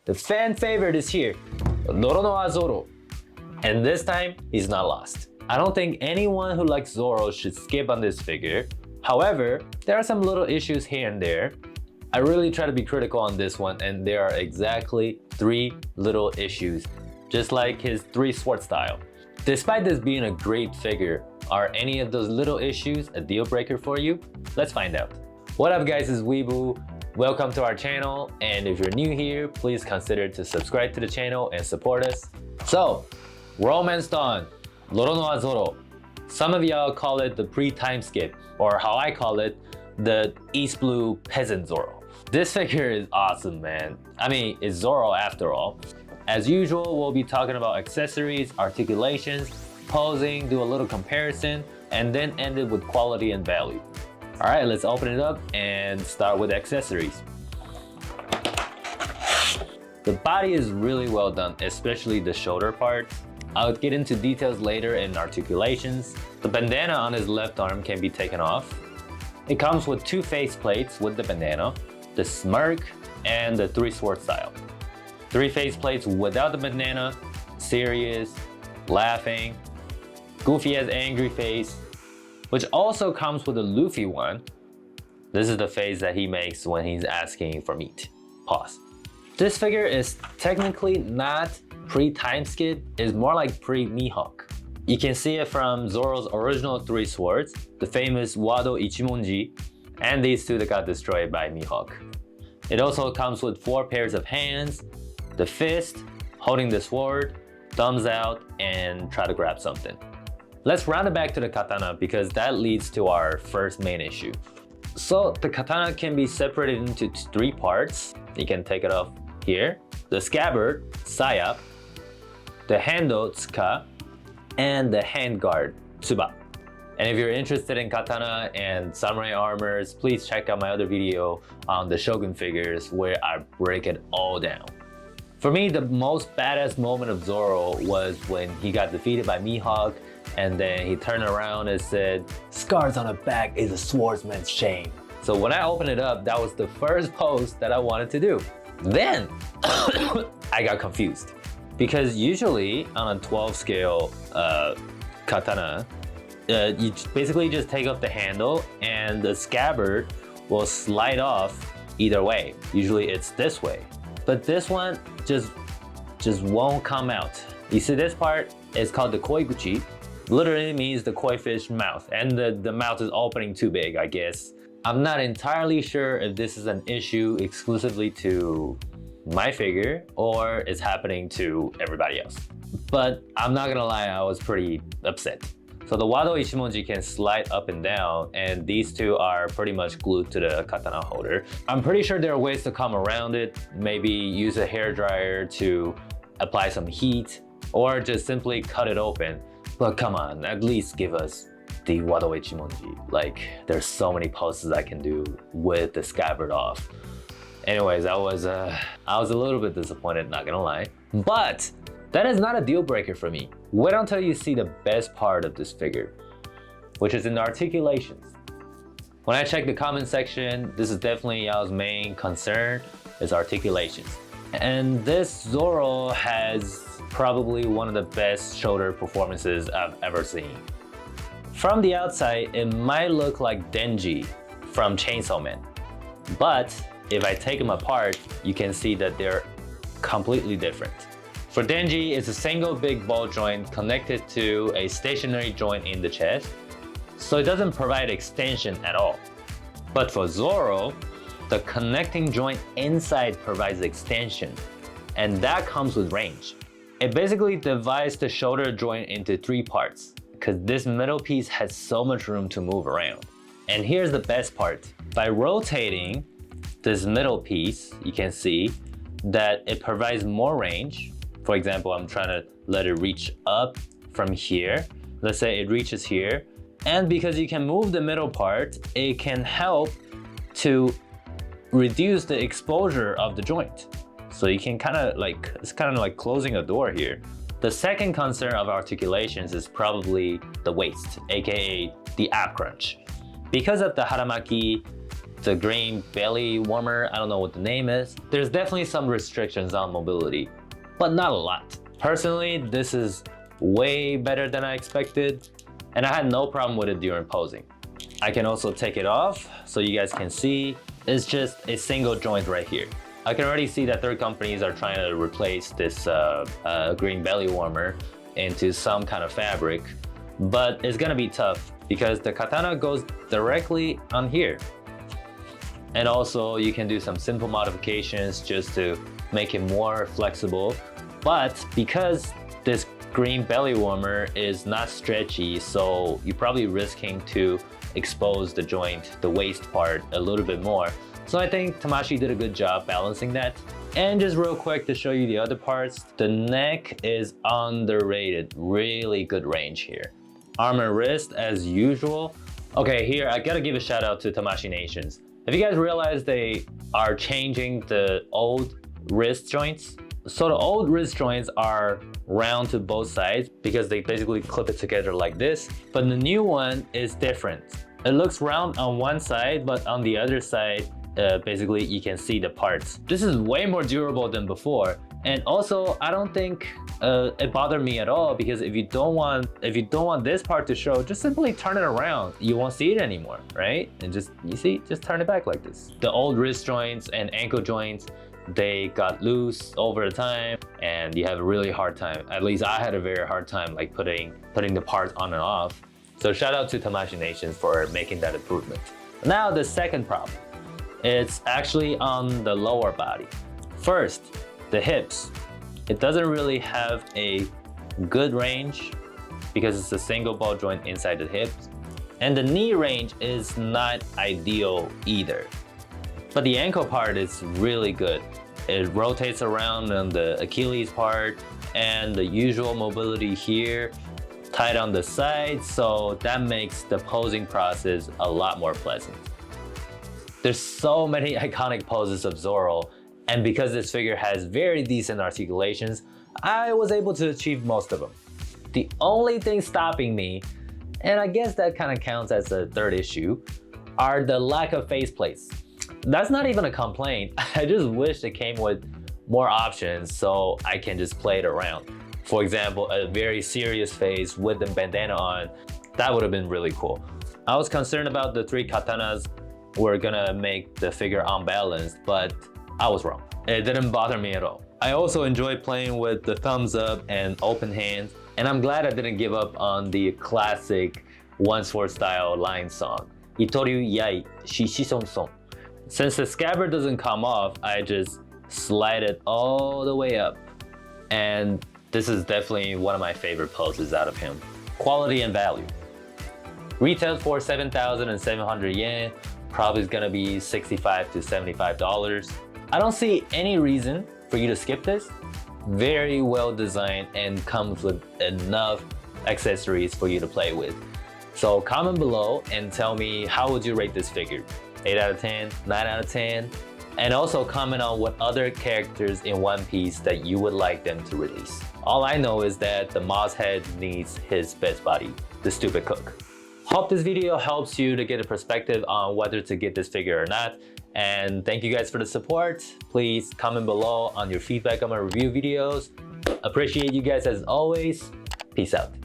The fan favorite is here, Noronoa Zoro. And this time, he's not lost. I don't think anyone who likes Zoro should skip on this figure. However, there are some little issues here and there. I really try to be critical on this one, and there are exactly 3 little issues, just like his 3 sword style. Despite this being a great figure, are any of those little issues a deal breaker for you? Let's find out. What up guys, it's Weeboo. Welcome to our channel, and if you're new here, please consider to subscribe to the channel and support us. So, Romance Dawn, Noronoa Zoro. Some of y'all call it the pre-time skip, or how I call it, the East Blue Peasant Zoro. This figure is awesome, man. I mean, it's Zoro after all. As usual, we'll be talking about accessories, articulations, posing, do a little comparison, and then end it with quality and value. All right, let's open it up and start with accessories. The body is really well done, especially the shoulder part. I'll get into details later in articulations. The bandana on his left arm can be taken off. It comes with 2 face plates with the bandana, the smirk, and the 3 sword style. 3 face plates without the bandana, serious, laughing, goofy as angry face, which also comes with a Luffy one. This is the face that he makes when he's asking for meat. Pause. This figure is technically not pre-time skip, it's more like pre-Mihawk. You can see it from Zoro's original 3 swords, the famous Wado Ichimonji, and these 2 that got destroyed by Mihawk. It also comes with 4 pairs of hands, the fist, holding the sword, thumbs out, and try to grab something. Let's round it back to the katana because that leads to our first main issue. So the katana can be separated into 3 parts. You can take it off here. The scabbard, sayap, the handle, tsuka, and the handguard, tsuba. And if you're interested in katana and samurai armors, please check out my other video on the Shogun figures where I break it all down. For me, the most badass moment of Zoro was when he got defeated by Mihawk, and then he turned around and said, "Scars on a back is a swordsman's shame." So when I opened it up, that was the first pose that I wanted to do. Then, I got confused. Because usually on a 12 scale katana, you basically just take off the handle and the scabbard will slide off either way. Usually it's this way. But this one just won't come out. You see this part is called the koiguchi. Literally means the koi fish mouth, and the mouth is opening too big, I guess. I'm not entirely sure if this is an issue exclusively to my figure or is happening to everybody else. But I'm not gonna lie, I was pretty upset. So the Wado Ichimonji can slide up and down, and these 2 are pretty much glued to the katana holder. I'm pretty sure there are ways to come around it. Maybe use a hairdryer to apply some heat, or just simply cut it open. But come on, at least give us the Wado Ichimonji. Like, there's so many poses I can do with the scabbard off. Anyways, I was a little bit disappointed, not gonna lie. But that is not a deal breaker for me. Wait until you see the best part of this figure, which is in the articulations. When I check the comment section, this is definitely y'all's main concern, is articulations. And this Zoro has probably one of the best shoulder performances I've ever seen. From the outside, it might look like Denji from Chainsaw Man. But if I take them apart, you can see that they're completely different. For Denji, it's a single big ball joint connected to a stationary joint in the chest, so it doesn't provide extension at all. But for Zoro, the connecting joint inside provides extension, and that comes with range. It basically divides the shoulder joint into 3 parts, because this middle piece has so much room to move around. And here's the best part. By rotating this middle piece, you can see that it provides more range. For example, I'm trying to let it reach up from here. Let's say it reaches here. And because you can move the middle part, it can help to reduce the exposure of the joint. So you can it's kind of like closing a door here. The second concern of articulations is probably the waist, aka the ab crunch. Because of the haramaki, the green belly warmer, I don't know what the name is. There's definitely some restrictions on mobility, but not a lot. Personally, this is way better than I expected, and I had no problem with it during posing. I can also take it off so you guys can see. It's just a single joint right here. I can already see that third companies are trying to replace this green belly warmer into some kind of fabric, but it's gonna be tough because the katana goes directly on here. And also you can do some simple modifications just to make it more flexible. But because this green belly warmer is not stretchy, so you're probably risking to expose the joint, the waist part, a little bit more. So I think Tamashii did a good job balancing that. And just real quick to show you the other parts, the neck is underrated, really good range here. Arm and wrist as usual. Okay, here I gotta give a shout out to Tamashii Nations. Have you guys realized they are changing the old wrist joints? So the old wrist joints are round to both sides because they basically clip it together like this. But the new one is different. It looks round on one side, but on the other side, basically you can see the parts. This is way more durable than before. And also, I don't think it bothered me at all because if you don't want this part to show, just simply turn it around. You won't see it anymore, right? And just, you see, just turn it back like this. The old wrist joints and ankle joints, they got loose over the time and you have a really hard time. At least I had a very hard time like putting the parts on and off. So shout out to Tamashii Nations for making that improvement. Now the second problem. It's actually on the lower body. First, the hips. It doesn't really have a good range because it's a single ball joint inside the hips. And the knee range is not ideal either. But the ankle part is really good. It rotates around on the Achilles part and the usual mobility here, tight on the side, so that makes the posing process a lot more pleasant. There's so many iconic poses of Zoro, and because this figure has very decent articulations, I was able to achieve most of them. The only thing stopping me, and I guess that kind of counts as a third issue, are the lack of faceplates. That's not even a complaint. I just wish it came with more options so I can just play it around. For example, a very serious face with the bandana on, that would have been really cool. I was concerned about the three katanas were gonna make the figure unbalanced, but I was wrong. It didn't bother me at all. I also enjoyed playing with the thumbs up and open hands, and I'm glad I didn't give up on the classic One Sword style line song. Itoryu yai shishison son. Since the scabbard doesn't come off, I just slide it all the way up. And this is definitely one of my favorite poses out of him. Quality and value. Retails for 7,700 yen, probably is gonna be $65 to $75. I don't see any reason for you to skip this. Very well designed and comes with enough accessories for you to play with. So comment below and tell me how would you rate this figure? 8 out of 10, 9 out of 10? And also comment on what other characters in One Piece that you would like them to release. All I know is that the Moz head needs his best buddy, the stupid cook. Hope this video helps you to get a perspective on whether to get this figure or not. And thank you guys for the support. Please comment below on your feedback on my review videos. Appreciate you guys as always. Peace out.